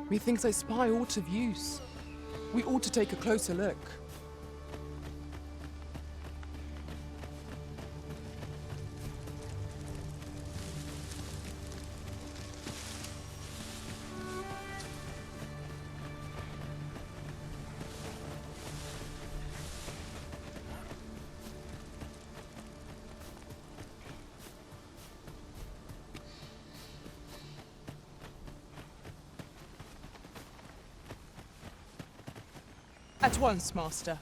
Methinks I spy aught of use. We ought to take a closer look. At once, Master.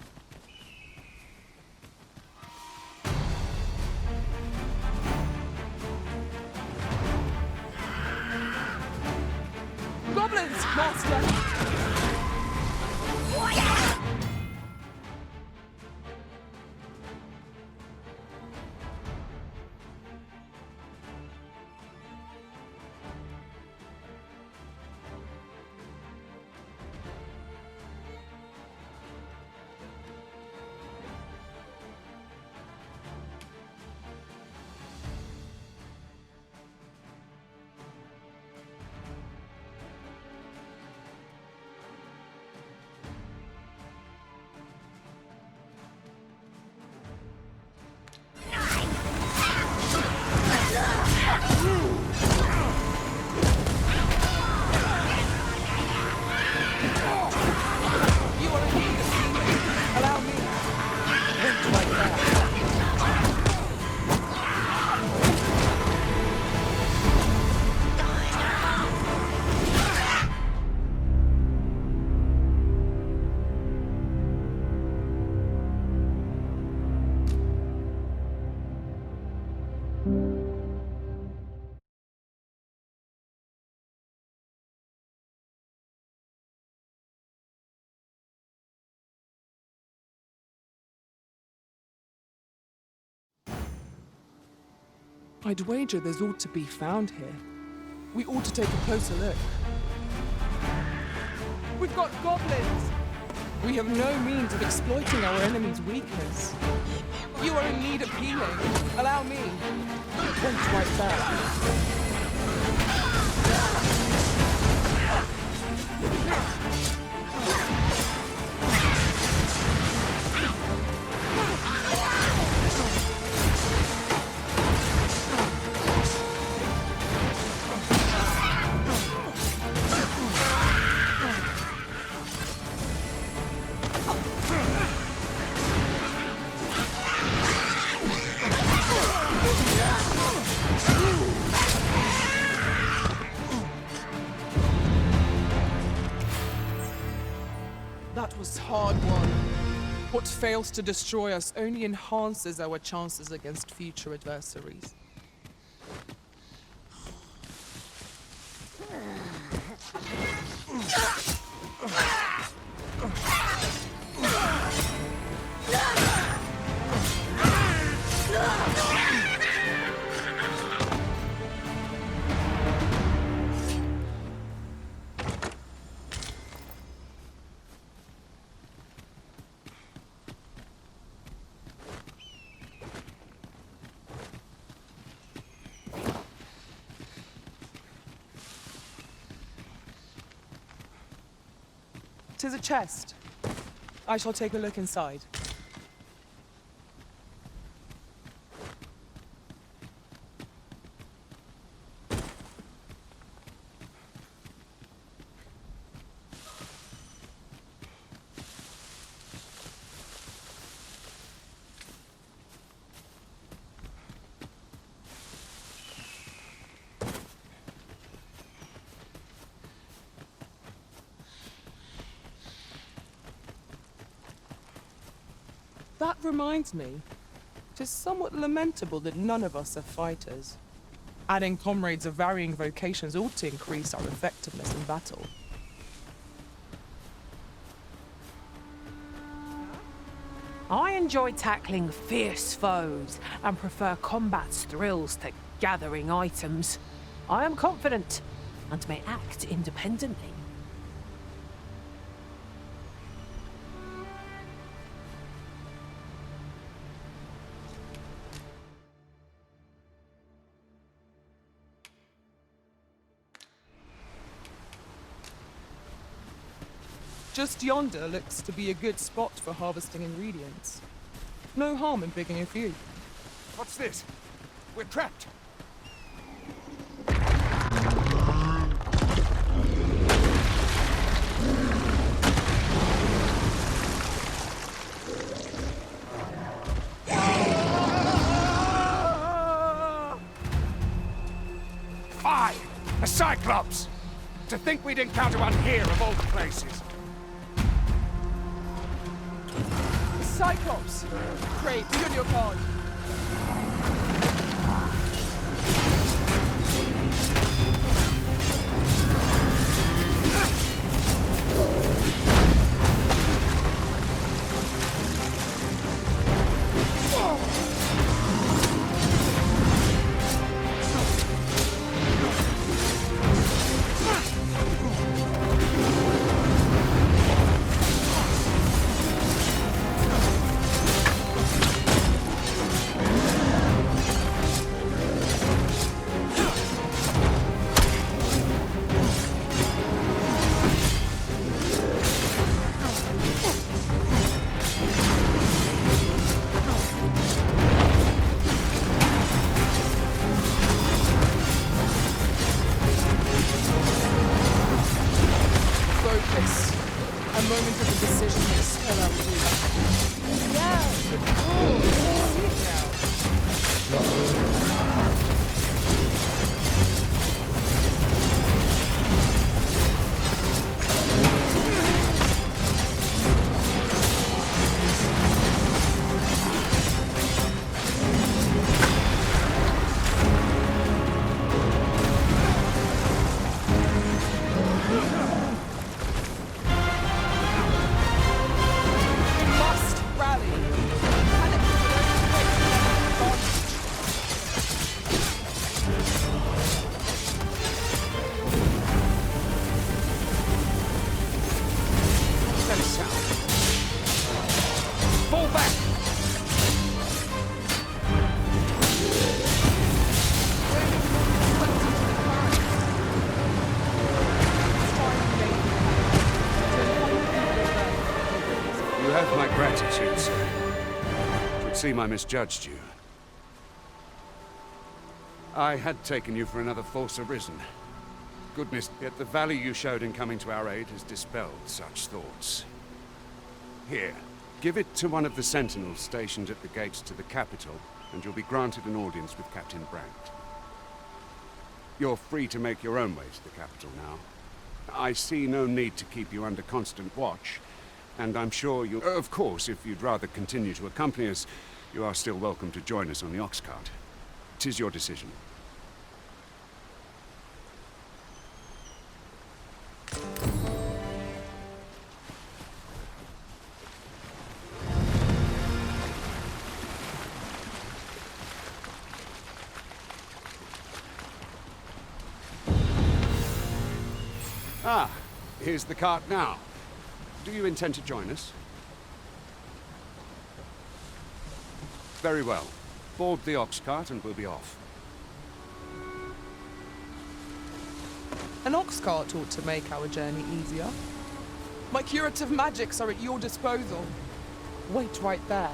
Goblins, Master! I'd wager there's ought to be found here. We ought to take a closer look. We've got goblins! We have no means of exploiting our enemy's weakness. You are in need of healing. Allow me. Point right there. That was hard won. What fails to destroy us only enhances our chances against future adversaries. Tis a chest. I shall take a look inside. That reminds me, 'tis somewhat lamentable that none of us are fighters. Adding comrades of varying vocations ought to increase our effectiveness in battle. I enjoy tackling fierce foes and prefer combat's thrills to gathering items. I am confident and may act independently. Just yonder looks to be a good spot for harvesting ingredients. No harm in picking a few. What's this? We're trapped. Fie! A Cyclops! To think we'd encounter one here of all places. Cyclops! Great, be on your guard. Focus. A moment of indecision may spell out doom. Yeah, of course. Must rally. Panic will only That is sound. Fall back! You have my gratitude, sir. It would seem I misjudged you. I had taken you for another false arisen. Goodness, yet the value you showed in coming to our aid has dispelled such thoughts. Here, give it to one of the sentinels stationed at the gates to the capital, and you'll be granted an audience with Captain Brandt. You're free to make your own way to the capital now. I see no need to keep you under constant watch, and I'm sure you'll... Of course, if you'd rather continue to accompany us, you are still welcome to join us on the ox cart. 'Tis your decision. Ah, here's the cart now. Do you intend to join us? Very well. Board the ox cart and we'll be off. An ox cart ought to make our journey easier. My curative magics are at your disposal. Wait right there.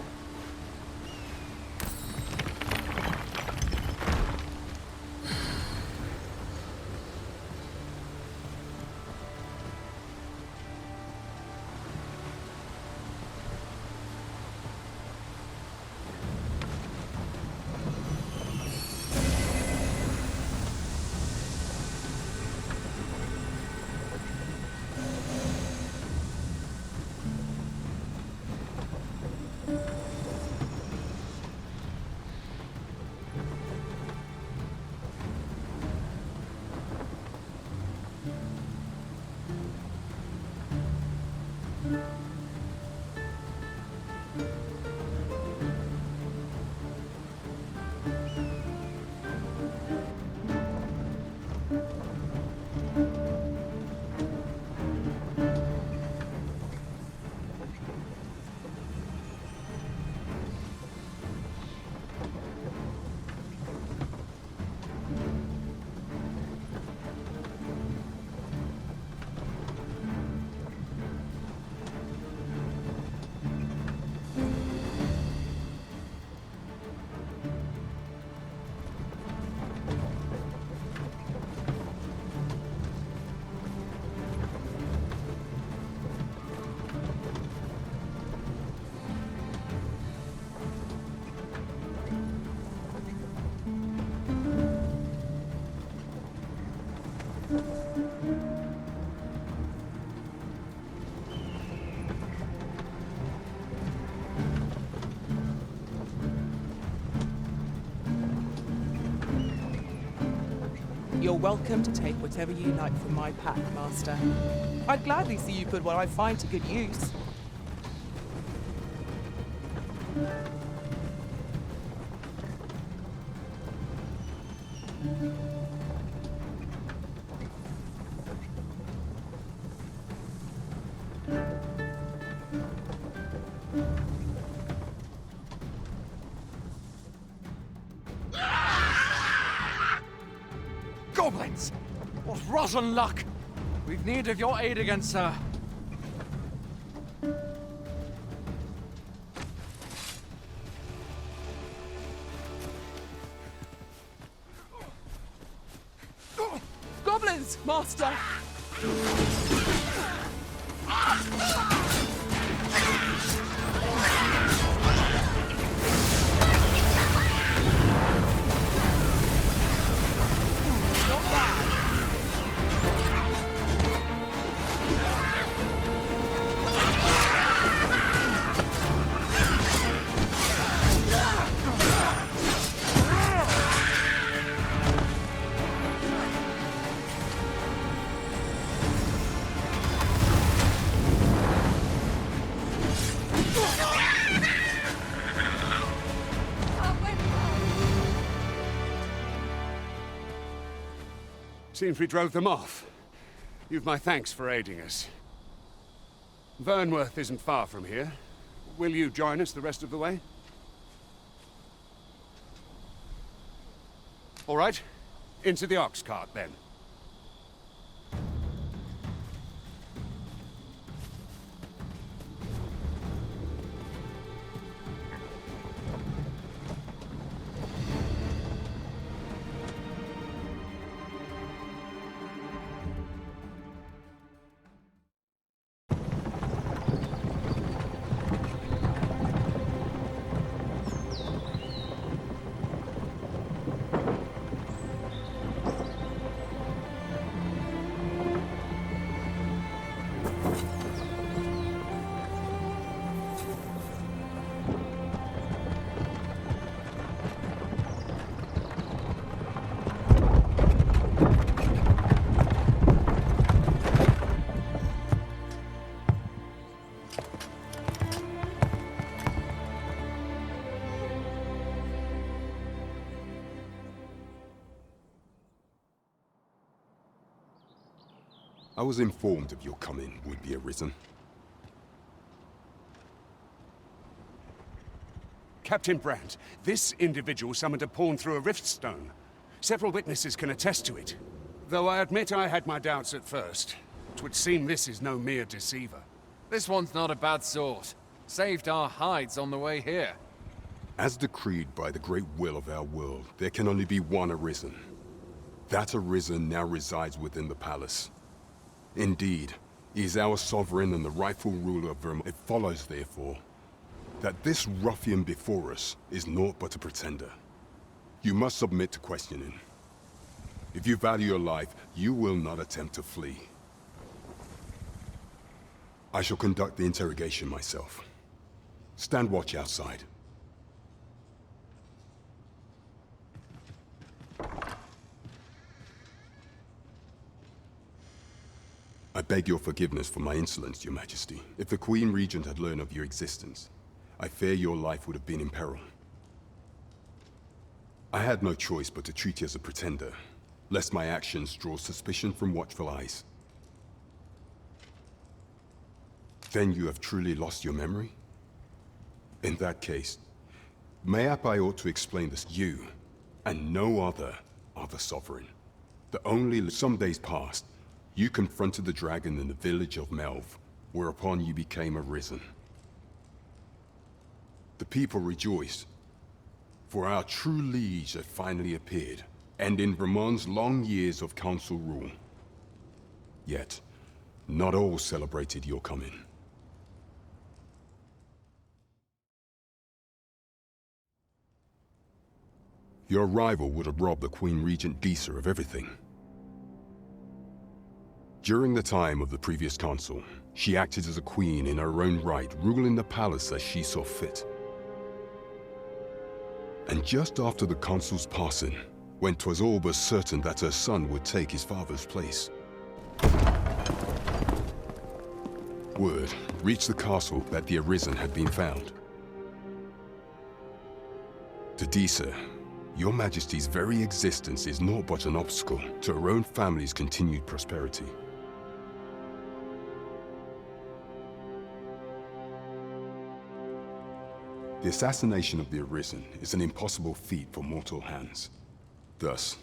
welcome to take whatever you like from my pack, Master. I'd gladly see you put what I find to good use. Goblins! What rotten luck! We've need of your aid again, sir. Goblins, Master! Seems we drove them off. You've my thanks for aiding us. Vernworth isn't far from here. Will you join us the rest of the way? All right. Into the ox cart, then. I was informed of your coming would be arisen. Captain Brandt, this individual summoned a pawn through a rift stone. Several witnesses can attest to it. Though I admit I had my doubts at first. 'Twould seem this is no mere deceiver. This one's not a bad sort. Saved our hides on the way here. As decreed by the great will of our world, there can only be one arisen. That arisen now resides within the palace. Indeed, he is our sovereign and the rightful ruler of Vermont. It follows, therefore, that this ruffian before us is naught but a pretender. You must submit to questioning. If you value your life, you will not attempt to flee. I shall conduct the interrogation myself. Stand watch outside. I beg your forgiveness for my insolence, Your Majesty. If the Queen Regent had learned of your existence, I fear your life would have been in peril. I had no choice but to treat you as a pretender, lest my actions draw suspicion from watchful eyes. Then you have truly lost your memory? In that case, mayhap I ought to explain this. You, and no other, are the Sovereign. The only some days past, you confronted the dragon in the village of Melv, whereupon you became arisen. The people rejoiced, for our true liege had finally appeared, ending Vermont's long years of council rule. Yet, not all celebrated your coming. Your arrival would have robbed the Queen Regent Gisa of everything. During the time of the previous council, she acted as a queen in her own right, ruling the palace as she saw fit. And just after the council's passing, when 'twas all but certain that her son would take his father's place. Word reached the castle that the Arisen had been found. To Disa, your Majesty's very existence is naught but an obstacle to her own family's continued prosperity. The assassination of the Arisen is an impossible feat for mortal hands. Thus,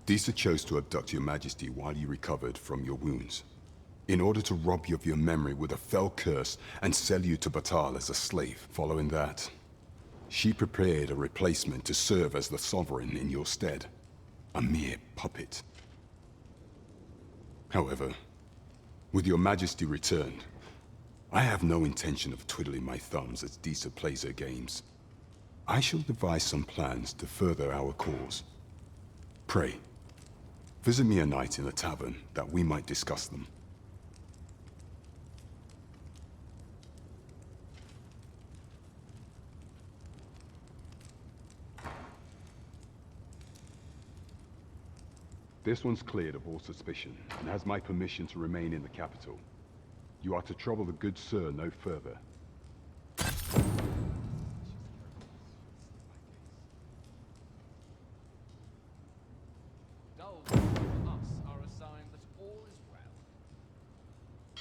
Disa chose to abduct your Majesty while you recovered from your wounds, in order to rob you of your memory with a fell curse and sell you to Batal as a slave. Following that, she prepared a replacement to serve as the Sovereign in your stead, a mere puppet. However, with your Majesty returned, I have no intention of twiddling my thumbs as Disa plays her games. I shall devise some plans to further our cause. Pray, visit me a night in a tavern that we might discuss them. This one's cleared of all suspicion and has my permission to remain in the capital. You are to trouble the good sir no further.